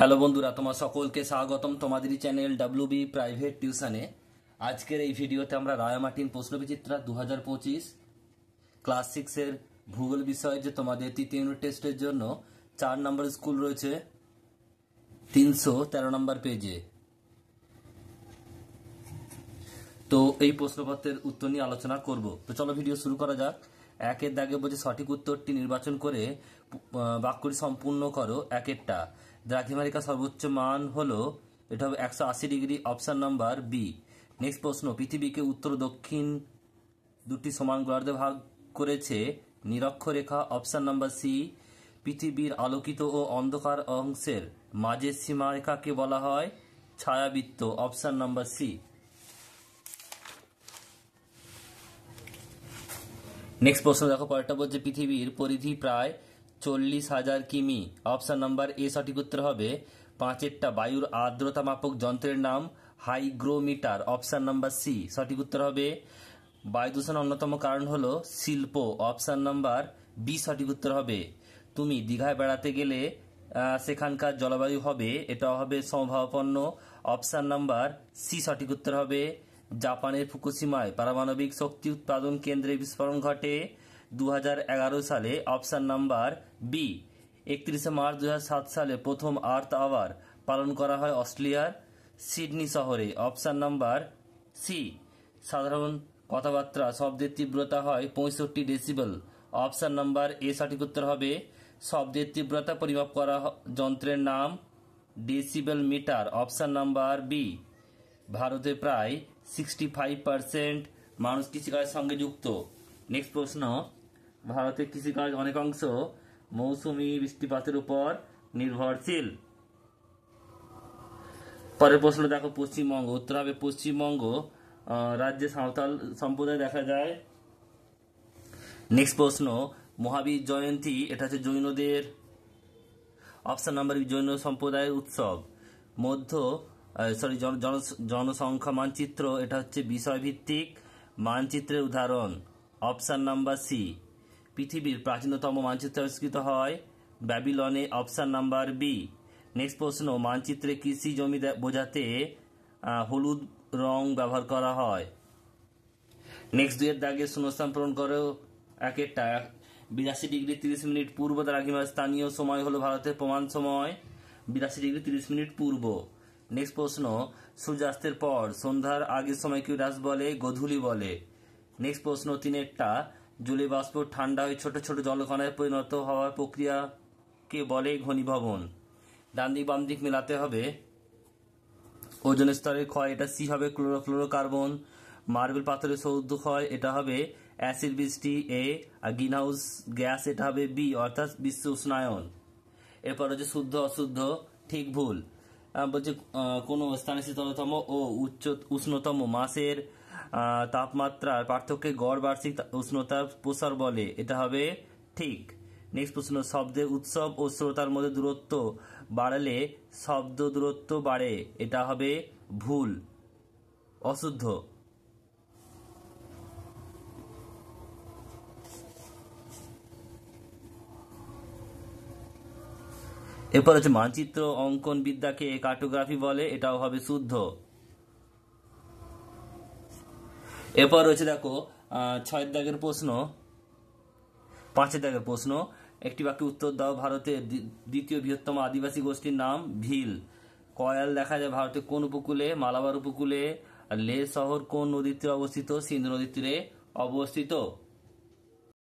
Hello বন্ধুরা, তোমার সকলকে স্বাগতম তোমাদেরই চ্যানেল ডাব্লিউবি প্রাইভেট টিউশনে। আজকের এই ভিডিওতে আমরা রায়ামার্টিন প্রশ্নবিচিত্রা 2025 ক্লাস 6-এর ভূগোল বিষয়ে যে তোমাদের তৃতীয় ইউনিট টেস্টের জন্য 4 নম্বর স্কুল রয়েছে 313 নম্বর পেজে। তো এই প্রশ্নপত্রের উত্তর নিয়ে আলোচনা করব। তো চলো ভিডিও শুরু করা যাক। একের দাগে বলছে সঠিক উত্তরটি নির্বাচন করে বাক্যটি সম্পূর্ণ করো। একেরটা দ্রাঘিমারেখা সর্বোচ্চ মান হলো, এটা হবে 180 degree, option number B. Next প্রশ্ন, পৃথিবীকে উত্তর দক্ষিণ দুটি সমান গোলার্ধে ভাগ করেছে নিরক্ষরেখা, অপশন নাম্বার সি। পৃথিবীর আলোকিত ও অন্ধকার অংশের মাঝের সীমারেখাকে বলা হয় ছায়াবৃত্ত, অপশন নাম্বার সি। নেক্সট প্রশ্ন দেখো, পরেরটা বলছে পৃথিবীর পরিধি প্রায় 40,000 কিমি, অপশন নাম্বার এ সঠিক উত্তর হবে। পাঁচেরটা বায়ুর আর্দ্রতা মাপক যন্ত্রের নাম হাইগ্রোমিটার, অপশন নাম্বার সি সঠিক উত্তর হবে। বায়ু দূষণের অন্যতম কারণ হলো শিল্প, অপশন নাম্বার বি সঠিক উত্তর হবে। তুমি দীঘায় বেড়াতে গেলে সেখানকার জলবায়ু হবে, এটা হবে সমভাবাপন্ন, অপশন নাম্বার সি সঠিক উত্তর হবে। জাপানের ফুকুশিমায় পারমাণবিক শক্তি উৎপাদন কেন্দ্রে বিস্ফোরণ ঘটে 2011 সালে, অপশন নাম্বার বি। 31 মার্চ 2007 সালে প্রথম আর্থ আওয়ার পালন করা হয় অস্ট্রেলিয়ার সিডনি শহরে, অপশন নাম্বার সি। সাধারণ কথাবার্তা শব্দের তীব্রতা হয় 65 ডেসিবেল, অপশন নাম্বার এ সঠিক উত্তর হবে। শব্দের তীব্রতা পরিমাপ করা যন্ত্রের নাম decibel meter, option number B. ভারতে প্রায় 65% মানুষ কৃষিকাজের সঙ্গে যুক্ত। নেক্সট প্রশ্ন, ভারতের কৃষিকাজ অনেক অংশ মৌসুমী বৃষ্টিপাতের উপর নির্ভরশীল। পরের প্রশ্ন দেখো, পশ্চিমবঙ্গ, উত্তর হবে পশ্চিমবঙ্গ রাজ্যে সাঁওতাল সম্প্রদায় দেখা যায়। নেক্সট প্রশ্ন, মহাবীর জয়ন্তী, এটা হচ্ছে জৈনদের, অপশন নাম্বার বি জৈন সম্প্রদায়ের উৎসব। জনসংখ্যা মানচিত্র, এটা হচ্ছে বিষয়ভিত্তিক মানচিত্রের উদাহরণ, অপশন নাম্বার সি। পৃথিবীর প্রাচীনতম মানচিত্র আবিষ্কৃত হয় ব্যাবিলনে, অপশন নাম্বার বি। নেক্সট প্রশ্ন, মানচিত্রে কৃষি জমি বোঝাতে হলুদ রং ব্যবহার করা হয়। নেক্সট দুইয়ের দাগে শূন্যস্থান পূরণ করো। একেরটা 82 ডিগ্রি 30 মিনিট পূর্ব দ্রাঘিমার স্থানীয় সময় হলো ভারতের প্রমাণ সময় 82 ডিগ্রি 30 মিনিট পূর্ব। নেক্সট প্রশ্ন, সূর্যাস্তের পর সন্ধ্যার আগের সময়কে রাত বলে, গোধূলি বলে। নেক্সট প্রশ্ন, তিনেরটা জলীয় বাষ্প ঠান্ডা হয়ে ছোট ছোট জলকণায় পরিণত হওয়ার প্রক্রিয়াকে বলে ঘনীভবন। ডান দিক বাম দিক মেলাতে হবে। ওজোন স্তরের ক্ষয়, এটা সি হবে ক্লোরোফ্লোরোকার্বন। মার্বেল পাথরের সৌধ ক্ষয়, এটা হবে অ্যাসিড বৃষ্টি এ। আর গ্রিন হাউস গ্যাস, এটা হবে বি অর্থাৎ বিশ্ব উষ্ণায়ন। এরপর হচ্ছে শুদ্ধ অশুদ্ধ, ঠিক ভুল। বলছে কোনো স্থানে শীতলতম ও উষ্ণতম মাসের তাপমাত্রার পার্থক্যে গড় বার্ষিক উষ্ণতার প্রসার বলে, এটা হবে ঠিক। নেক্সট প্রশ্ন, শব্দের উৎসব ও শ্রোতার মধ্যে দূরত্ব বাড়লে শব্দ দূরত্ব বাড়ে, এটা হবে ভুল, অশুদ্ধ। এরপর হচ্ছে মানচিত্র অঙ্কন বিদ্যাকে কার্টোগ্রাফি বলে, এটাও হবে শুদ্ধ। এরপর রয়েছে দেখো 6 দাগের প্রশ্ন, 5 দাগের প্রশ্ন, একটি বাক্যে উত্তর দাও। ভারতের দ্বিতীয় বৃহত্তম আদিবাসী গোষ্ঠীর নাম ভিল। কয়াল দেখা যায় ভারতের কোন উপকূলে? মালাবার উপকূলে। লে শহর কোন নদীর তীরে অবস্থিত? সিন্ধু নদীর তীরে অবস্থিত।